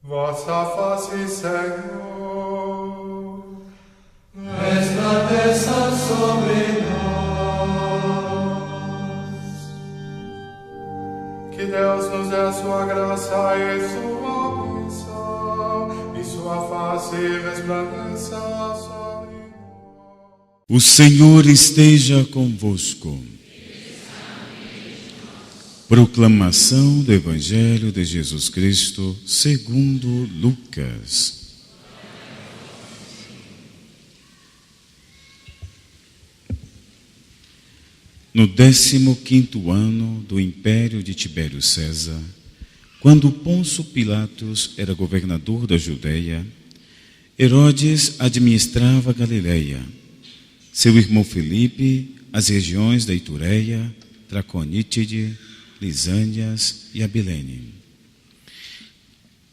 vossa face, Senhor, resplandeça sobre nós. que Deus nos dê a sua graça e sua bênção, e sua face resplandeça sobre nós. O Senhor esteja convosco. Proclamação do Evangelho de Jesus Cristo segundo Lucas. No 15º ano do império de Tibério César, quando Pôncio Pilatos era governador da Judeia, Herodes administrava a Galileia, seu irmão Filipe as regiões da Itureia, Traconítide, Lisânias e Abilene.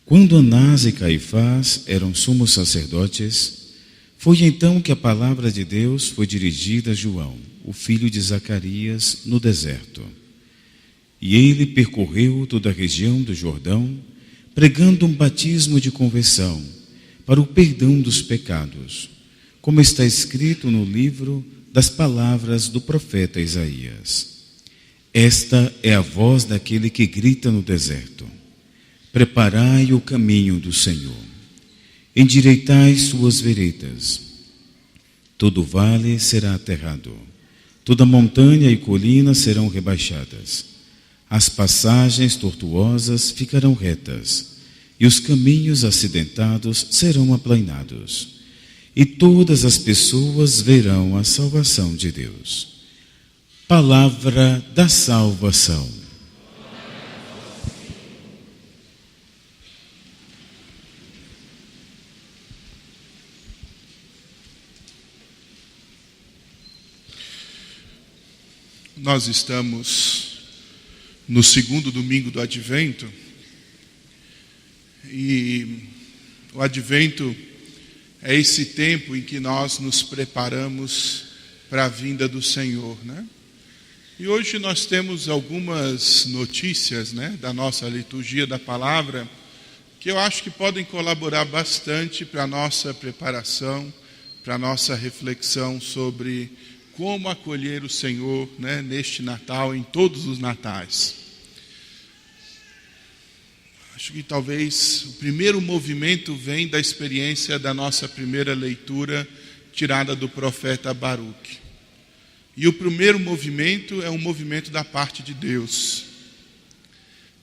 Quando Anás e Caifás eram sumos sacerdotes, foi então que a palavra de Deus foi dirigida a João, o filho de Zacarias, no deserto. E ele percorreu toda a região do Jordão, pregando um batismo de conversão para o perdão dos pecados, como está escrito no livro das palavras do profeta Isaías. Esta é a voz daquele que grita no deserto: preparai o caminho do Senhor, endireitai suas veredas. Todo vale será aterrado, toda montanha e colina serão rebaixadas. As passagens tortuosas ficarão retas, e os caminhos acidentados serão aplainados. E todas as pessoas verão a salvação de Deus. Palavra da salvação. Nós estamos no segundo domingo do Advento, e o Advento é esse tempo em que nós nos preparamos para a vinda do Senhor, né? E hoje nós temos algumas notícias, né, da nossa liturgia da palavra, que eu acho que podem colaborar bastante para a nossa preparação, para a nossa reflexão sobre como acolher o Senhor, né, neste Natal, em todos os natais. Acho que talvez o primeiro movimento vem da experiência da nossa primeira leitura, tirada do profeta Baruque. E o primeiro movimento é um movimento da parte de Deus.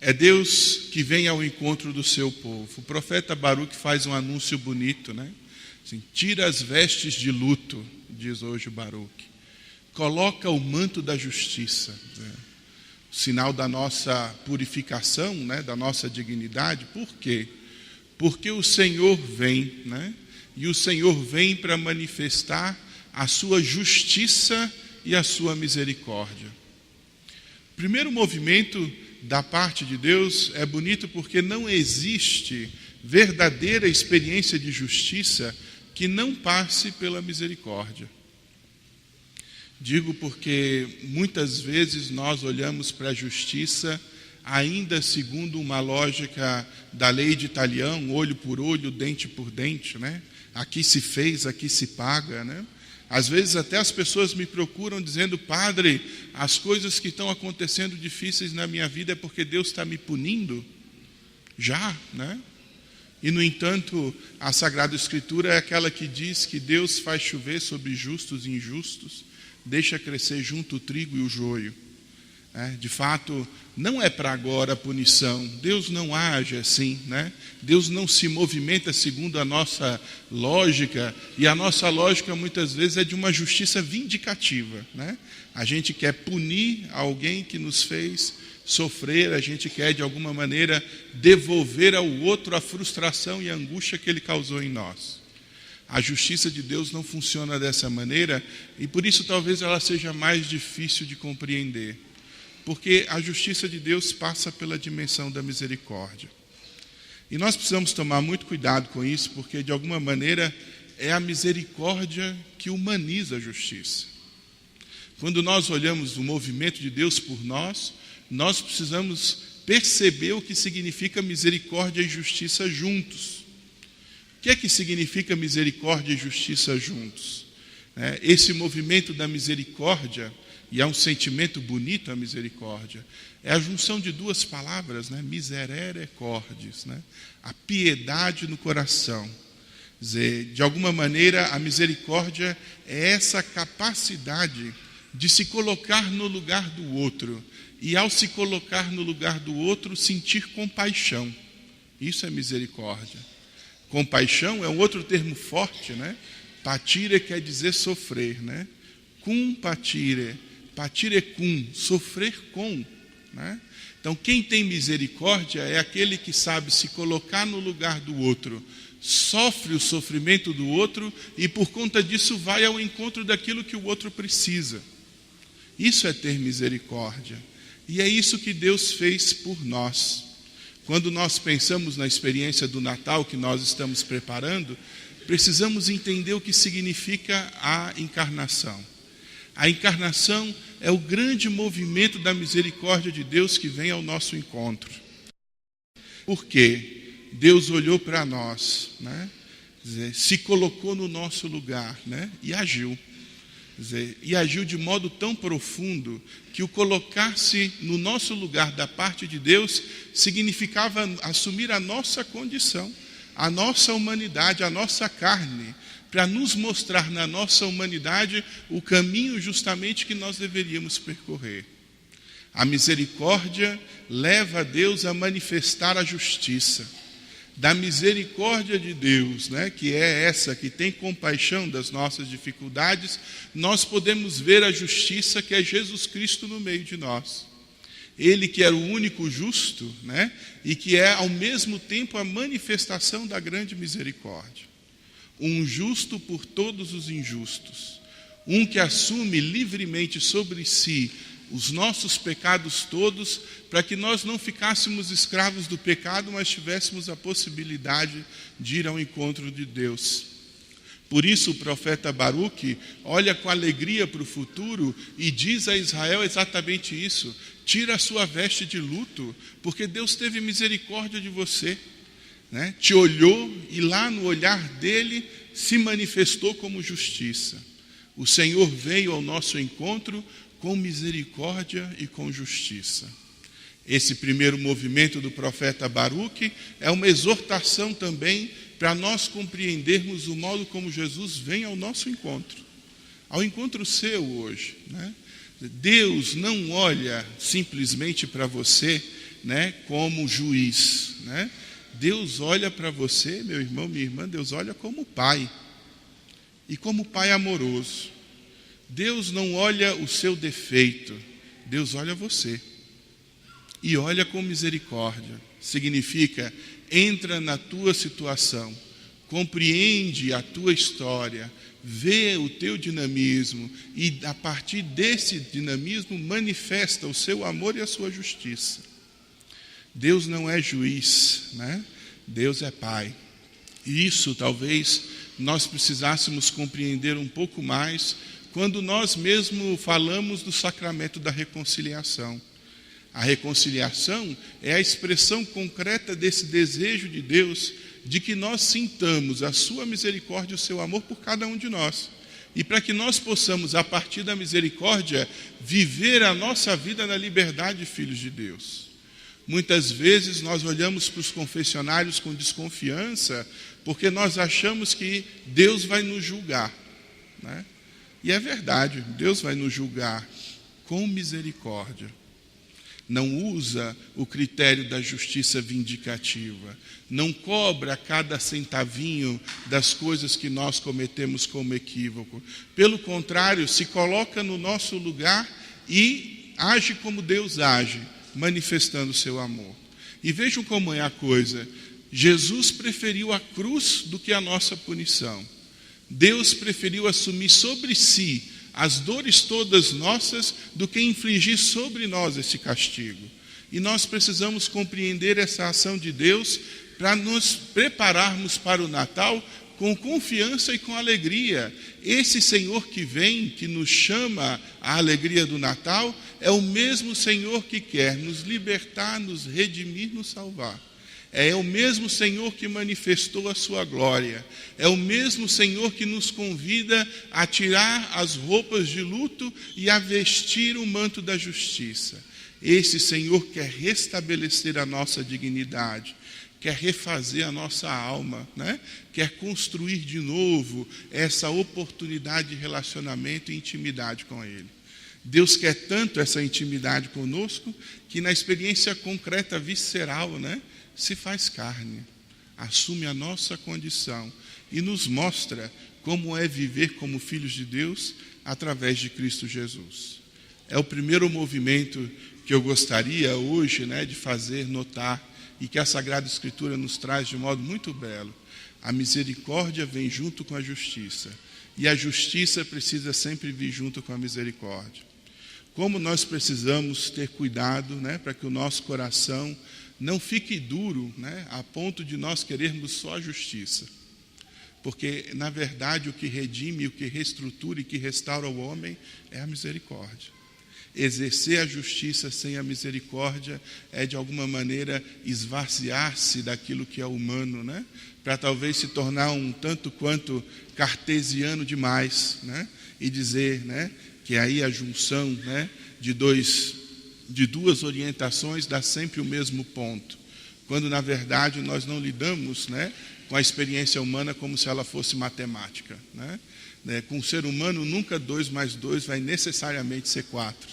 É Deus que vem ao encontro do seu povo. O profeta Baruque faz um anúncio bonito, né? Assim, tira as vestes de luto, diz hoje o Baruque. Coloca o manto da justiça, né? O sinal da nossa purificação, né? Da nossa dignidade. Por quê? Porque o Senhor vem, né? E o Senhor vem para manifestar a sua justiça e a sua misericórdia. O primeiro movimento da parte de Deus é bonito porque não existe verdadeira experiência de justiça que não passe pela misericórdia. Digo porque muitas vezes nós olhamos para a justiça ainda segundo uma lógica da lei de Talião, olho por olho, dente por dente, né? Aqui se fez, aqui se paga, né? Às vezes até as pessoas me procuram dizendo: padre, as coisas que estão acontecendo difíceis na minha vida é porque Deus está me punindo? Já, né? E no entanto, a Sagrada Escritura é aquela que diz que Deus faz chover sobre justos e injustos, deixa crescer junto o trigo e o joio. De fato, não é para agora a punição. Deus não age assim, né? Deus não se movimenta segundo a nossa lógica, e a nossa lógica muitas vezes é de uma justiça vindicativa, né? A gente quer punir alguém que nos fez sofrer, a gente quer de alguma maneira devolver ao outro a frustração e a angústia que ele causou em nós. A justiça de Deus não funciona dessa maneira, e por isso talvez ela seja mais difícil de compreender. Porque a justiça de Deus passa pela dimensão da misericórdia. E nós precisamos tomar muito cuidado com isso, porque de alguma maneira é a misericórdia que humaniza a justiça. Quando nós olhamos o movimento de Deus por nós, nós precisamos perceber o que significa misericórdia e justiça juntos. O que é que significa misericórdia e justiça juntos? Esse movimento da misericórdia, e é um sentimento bonito a misericórdia, é a junção de duas palavras, miserere cordis, a piedade no coração. Quer dizer, de alguma maneira, a misericórdia é essa capacidade de se colocar no lugar do outro, e ao se colocar no lugar do outro, sentir compaixão. Isso é misericórdia. Compaixão é um outro termo forte, Patire quer dizer sofrer, Cum patire, patire cum, sofrer com, Então, quem tem misericórdia é aquele que sabe se colocar no lugar do outro, sofre o sofrimento do outro e, por conta disso, vai ao encontro daquilo que o outro precisa. Isso é ter misericórdia. E é isso que Deus fez por nós. Quando nós pensamos na experiência do Natal que nós estamos preparando, precisamos entender o que significa a encarnação. A encarnação é o grande movimento da misericórdia de Deus que vem ao nosso encontro. Por quê? Deus olhou para nós, Quer dizer, se colocou no nosso lugar, e agiu. Quer dizer, e agiu de modo tão profundo que o colocar-se no nosso lugar da parte de Deus significava assumir a nossa condição, a nossa humanidade, a nossa carne, para nos mostrar na nossa humanidade o caminho justamente que nós deveríamos percorrer. A misericórdia leva a Deus a manifestar a justiça. Da misericórdia de Deus, que é essa que tem compaixão das nossas dificuldades, nós podemos ver a justiça que é Jesus Cristo no meio de nós. Ele que era o único justo, e que é ao mesmo tempo a manifestação da grande misericórdia. Um justo por todos os injustos. Um que assume livremente sobre si os nossos pecados todos, para que nós não ficássemos escravos do pecado, mas tivéssemos a possibilidade de ir ao encontro de Deus. Por isso o profeta Baruque olha com alegria para o futuro e diz a Israel exatamente isso: tira a sua veste de luto, porque Deus teve misericórdia de você, te olhou e lá no olhar dele se manifestou como justiça. O Senhor veio ao nosso encontro com misericórdia e com justiça. Esse primeiro movimento do profeta Baruque é uma exortação também para nós compreendermos o modo como Jesus vem ao nosso encontro, ao encontro seu hoje. Deus não olha simplesmente para você, como juiz. Deus olha para você, meu irmão, minha irmã, Deus olha como pai, e como pai amoroso. Deus não olha o seu defeito, Deus olha você. E olha com misericórdia. Significa, entra na tua situação, compreende a tua história, vê o teu dinamismo e, a partir desse dinamismo, manifesta o seu amor e a sua justiça. Deus não é juiz, Deus é pai. E isso talvez nós precisássemos compreender um pouco mais quando nós mesmo falamos do sacramento da reconciliação. A reconciliação é a expressão concreta desse desejo de Deus de que nós sintamos a sua misericórdia e o seu amor por cada um de nós. E para que nós possamos, a partir da misericórdia, viver a nossa vida na liberdade de filhos de Deus. Muitas vezes nós olhamos para os confessionários com desconfiança, porque nós achamos que Deus vai nos julgar. E é verdade, Deus vai nos julgar com misericórdia. Não usa o critério da justiça vindicativa. Não cobra cada centavinho das coisas que nós cometemos como equívoco. Pelo contrário, se coloca no nosso lugar e age como Deus age, manifestando o seu amor. E vejam como é a coisa. Jesus preferiu a cruz do que a nossa punição. Deus preferiu assumir sobre si as dores todas nossas do que infligir sobre nós esse castigo. E nós precisamos compreender essa ação de Deus para nos prepararmos para o Natal com confiança e com alegria, esse Senhor que vem, que nos chama à alegria do Natal, é o mesmo Senhor que quer nos libertar, nos redimir, nos salvar. É o mesmo Senhor que manifestou a sua glória. É o mesmo Senhor que nos convida a tirar as roupas de luto e a vestir o manto da justiça. Esse Senhor quer restabelecer a nossa dignidade, quer refazer a nossa alma, né? Quer construir de novo essa oportunidade de relacionamento e intimidade com Ele. Deus quer tanto essa intimidade conosco que na experiência concreta, visceral, né? Se faz carne, assume a nossa condição e nos mostra como é viver como filhos de Deus através de Cristo Jesus. É o primeiro movimento que eu gostaria hoje, né, de fazer notar e que a Sagrada Escritura nos traz de modo muito belo. A misericórdia vem junto com a justiça e a justiça precisa sempre vir junto com a misericórdia. Como nós precisamos ter cuidado, né, para que o nosso coração não fique duro, né, a ponto de nós querermos só a justiça. Porque, na verdade, o que redime, o que reestrutura e que restaura o homem é a misericórdia. Exercer a justiça sem a misericórdia é, de alguma maneira, esvaziar-se daquilo que é humano, né, para talvez se tornar um tanto quanto cartesiano demais, né, e dizer, né, que aí a junção, né, de duas orientações dá sempre o mesmo ponto, quando na verdade nós não lidamos, né, com a experiência humana como se ela fosse matemática, né? Com o ser humano nunca 2 mais 2 vai necessariamente ser 4.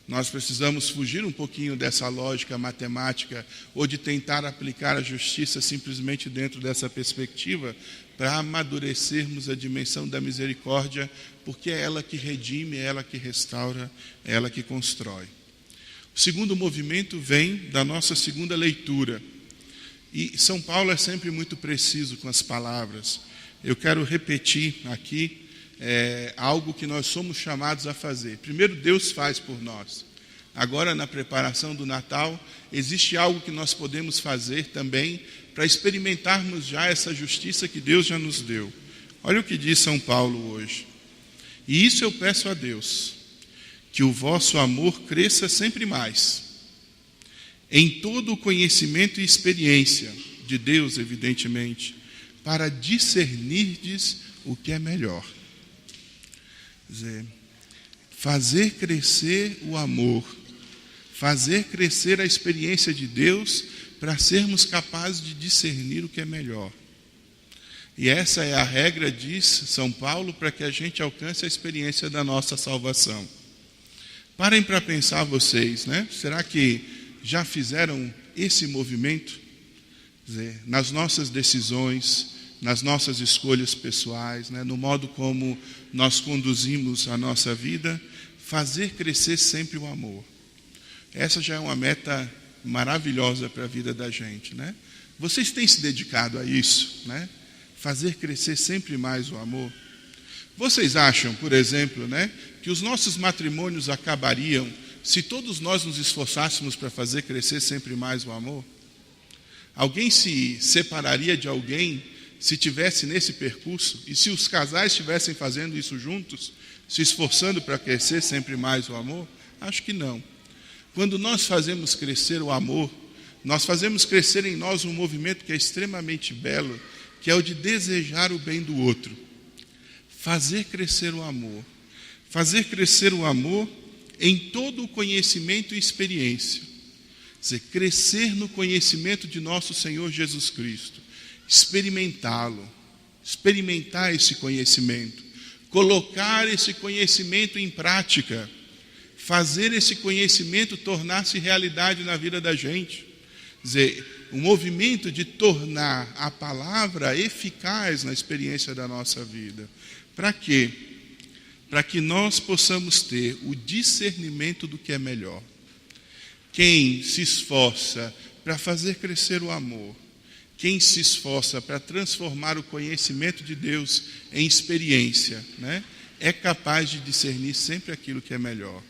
Nós precisamos fugir um pouquinho dessa lógica matemática ou de tentar aplicar a justiça simplesmente dentro dessa perspectiva para amadurecermos a dimensão da misericórdia, porque é ela que redime, é ela que restaura, é ela que constrói. O segundo movimento vem da nossa segunda leitura. E São Paulo é sempre muito preciso com as palavras. Eu quero repetir aqui algo que nós somos chamados a fazer. Primeiro, Deus faz por nós. Agora, na preparação do Natal, existe algo que nós podemos fazer também para experimentarmos já essa justiça que Deus já nos deu. Olha o que diz São Paulo hoje. E isso eu peço a Deus, que o vosso amor cresça sempre mais, em todo o conhecimento e experiência de Deus, evidentemente, para discernirdes o que é melhor. Quer dizer, fazer crescer o amor, fazer crescer a experiência de Deus para sermos capazes de discernir o que é melhor. E essa é a regra, diz São Paulo, para que a gente alcance a experiência da nossa salvação. Parem para pensar vocês, né? Será que já fizeram esse movimento? Quer dizer, nas nossas decisões, nas nossas escolhas pessoais, né? No modo como nós conduzimos a nossa vida, fazer crescer sempre o amor. Essa já é uma meta maravilhosa para a vida da gente, né? Vocês têm se dedicado a isso, né? Fazer crescer sempre mais o amor. Vocês acham, por exemplo, né, que os nossos matrimônios acabariam se todos nós nos esforçássemos para fazer crescer sempre mais o amor? Alguém se separaria de alguém se tivesse nesse percurso? E se os casais estivessem fazendo isso juntos, se esforçando para crescer sempre mais o amor? Acho que não. Quando nós fazemos crescer o amor, nós fazemos crescer em nós um movimento que é extremamente belo, que é o de desejar o bem do outro. Fazer crescer o amor. Fazer crescer o amor em todo o conhecimento e experiência. Quer dizer, crescer no conhecimento de nosso Senhor Jesus Cristo. Experimentá-lo. Experimentar esse conhecimento. Colocar esse conhecimento em prática. Fazer esse conhecimento tornar-se realidade na vida da gente. Quer dizer, o movimento de tornar a palavra eficaz na experiência da nossa vida. Para quê? Para que nós possamos ter o discernimento do que é melhor. Quem se esforça para fazer crescer o amor, quem se esforça para transformar o conhecimento de Deus em experiência, né, é capaz de discernir sempre aquilo que é melhor.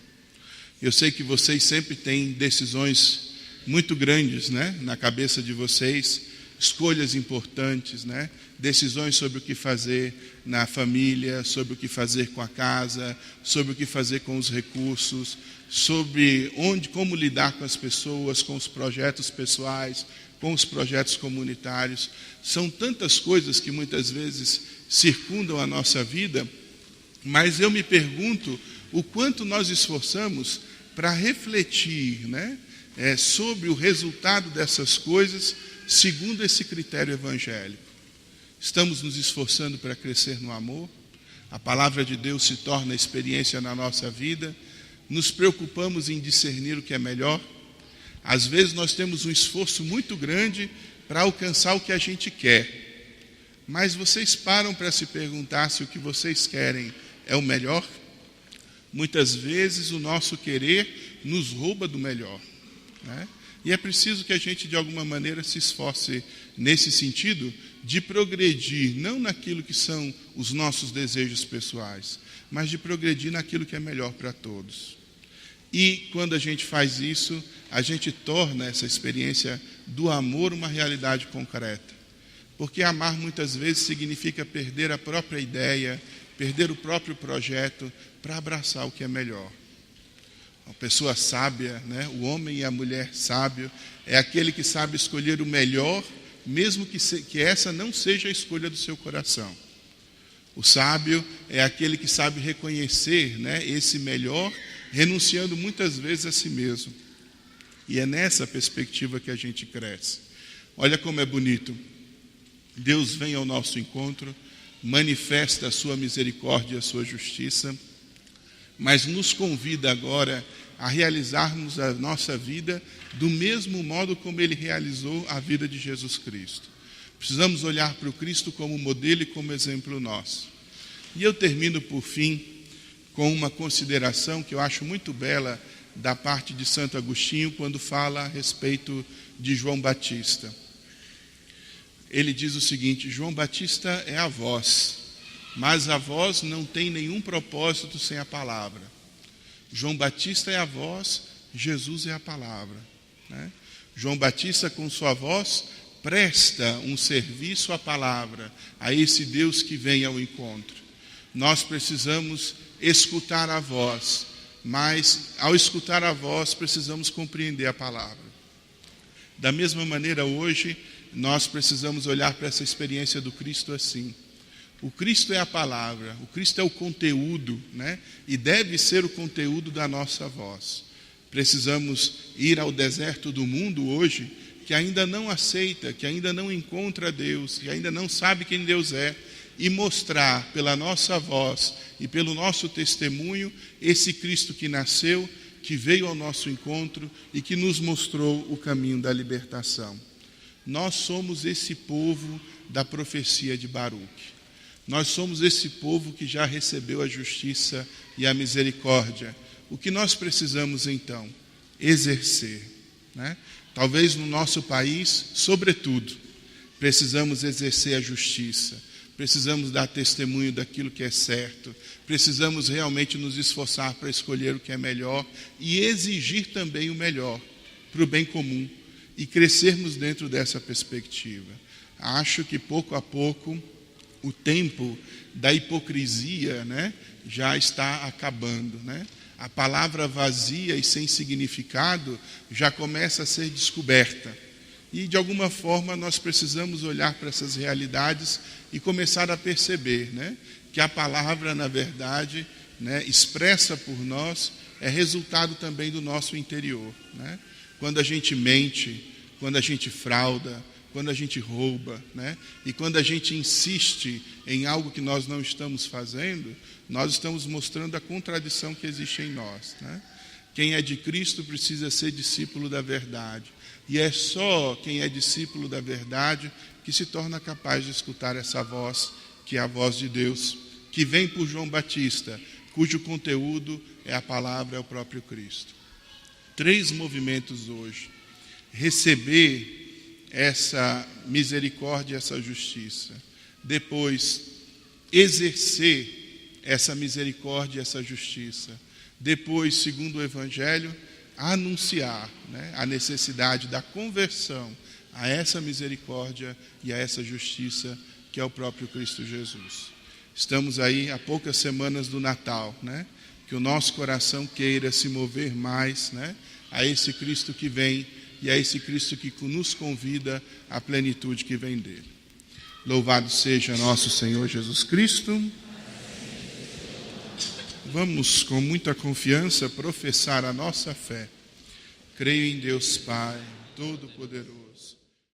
Eu sei que vocês sempre têm decisões muito grandes, né, na cabeça de vocês escolhas importantes, né? Decisões sobre o que fazer na família, sobre o que fazer com a casa, sobre o que fazer com os recursos, sobre como lidar com as pessoas, com os projetos pessoais, com os projetos comunitários. São tantas coisas que muitas vezes circundam a nossa vida, mas eu me pergunto o quanto nós esforçamos para refletir, né, sobre o resultado dessas coisas segundo esse critério evangélico. Estamos nos esforçando para crescer no amor? A palavra de Deus se torna experiência na nossa vida? Nos preocupamos em discernir o que é melhor? Às vezes nós temos um esforço muito grande para alcançar o que a gente quer. Mas vocês param para se perguntar se o que vocês querem é o melhor? Muitas vezes o nosso querer nos rouba do melhor, né? E é preciso que a gente, de alguma maneira, se esforce nesse sentido de progredir, não naquilo que são os nossos desejos pessoais, mas de progredir naquilo que é melhor para todos. E quando a gente faz isso, a gente torna essa experiência do amor uma realidade concreta. Porque amar muitas vezes significa perder a própria ideia, perder o próprio projeto para abraçar o que é melhor. A pessoa sábia, né? O homem e a mulher sábio, é aquele que sabe escolher o melhor, mesmo que essa não seja a escolha do seu coração. O sábio é aquele que sabe reconhecer, né, esse melhor, renunciando muitas vezes a si mesmo. E é nessa perspectiva que a gente cresce. Olha como é bonito. Deus vem ao nosso encontro, manifesta a sua misericórdia e a sua justiça, mas nos convida agora a realizarmos a nossa vida do mesmo modo como Ele realizou a vida de Jesus Cristo. Precisamos olhar para o Cristo como modelo e como exemplo nosso. E eu termino, por fim, com uma consideração que eu acho muito bela da parte de Santo Agostinho, quando fala a respeito de João Batista. Ele diz o seguinte: João Batista é a voz, mas a voz não tem nenhum propósito sem a palavra. João Batista é a voz, Jesus é a palavra, né? João Batista, com sua voz, presta um serviço à palavra, a esse Deus que vem ao encontro. Nós precisamos escutar a voz, mas ao escutar a voz precisamos compreender a palavra. Da mesma maneira, hoje, nós precisamos olhar para essa experiência do Cristo assim. O Cristo é a palavra, o Cristo é o conteúdo, né? E deve ser o conteúdo da nossa voz. Precisamos ir ao deserto do mundo hoje, que ainda não aceita, que ainda não encontra Deus, que ainda não sabe quem Deus é, e mostrar pela nossa voz e pelo nosso testemunho esse Cristo que nasceu, que veio ao nosso encontro e que nos mostrou o caminho da libertação. Nós somos esse povo da profecia de Baruque. Nós somos esse povo que já recebeu a justiça e a misericórdia. O que nós precisamos, então? Exercer, né? Talvez no nosso país, sobretudo, precisamos exercer a justiça. Precisamos dar testemunho daquilo que é certo. Precisamos realmente nos esforçar para escolher o que é melhor e exigir também o melhor para o bem comum e crescermos dentro dessa perspectiva. Acho que pouco a pouco o tempo da hipocrisia, né, já está acabando, né? A palavra vazia e sem significado já começa a ser descoberta. E, de alguma forma, nós precisamos olhar para essas realidades e começar a perceber, né, que a palavra, na verdade, né, expressa por nós, é resultado também do nosso interior, né? Quando a gente mente, quando a gente frauda, quando a gente rouba, né? E quando a gente insiste em algo que nós não estamos fazendo, nós estamos mostrando a contradição que existe em nós, né? Quem é de Cristo precisa ser discípulo da verdade. E é só quem é discípulo da verdade que se torna capaz de escutar essa voz, que é a voz de Deus, que vem por João Batista, cujo conteúdo é a palavra, é o próprio Cristo. 3 movimentos hoje. Receber essa misericórdia, essa justiça. Depois, exercer essa misericórdia, essa justiça. Depois, segundo o Evangelho, anunciar, né, a necessidade da conversão, a essa misericórdia e a essa justiça que é o próprio Cristo Jesus. Estamos aí a poucas semanas do Natal, né? Que o nosso coração queira se mover mais, né? A esse Cristo que vem e a esse Cristo que nos convida à plenitude que vem dele. Louvado seja nosso Senhor Jesus Cristo. Vamos com muita confiança professar a nossa fé. Creio em Deus Pai, Todo-Poderoso,